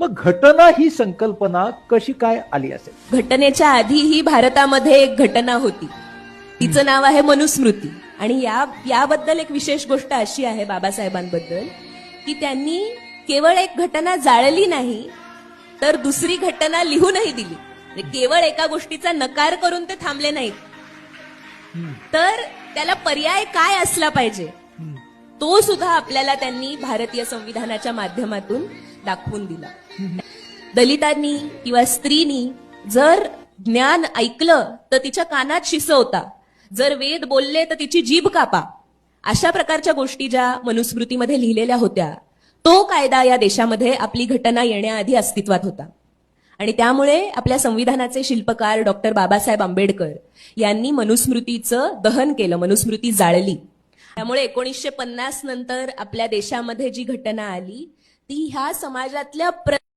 मग घटना ही संकल्पना कशी काय आली असेल? घटनेच्या आधीही भारतामध्ये एक घटना होती, तिचं नाव आहे मनुस्मृती. आणि याबद्दल एक विशेष गोष्ट अशी आहे बाबासाहेबांबद्दल की त्यांनी केवळ एक घटना जाळली नाही तर दुसरी घटना लिहूनही दिली. म्हणजे केवळ एका गोष्टीचा नकार करून ते थांबले नाहीत, तर त्याला पर्याय काय असला पाहिजे तो सुद्धा आपल्याला त्यांनी भारतीय संविधानाच्या माध्यमातून दाखवून दिला. दलितांनी किंवा स्त्रीनी जर ज्ञान ऐकलं तर तिच्या कानात शिसवता, जर वेद बोलले तर तिची जीभ कापा, अशा प्रकारच्या गोष्टी ज्या मनुस्मृतीमध्ये लिहिलेल्या होत्या, तो कायदा या देशामध्ये आपली घटना येण्याआधी अस्तित्वात होता. आणि त्यामुळे आपल्या संविधानाचे शिल्पकार डॉक्टर बाबासाहेब आंबेडकर यांनी मनुस्मृतीचं दहन केलं, मनुस्मृती जाळली. त्यामुळे 1950 नंतर आपल्या देशामध्ये जी घटना आली ती ह्या समाजातल्या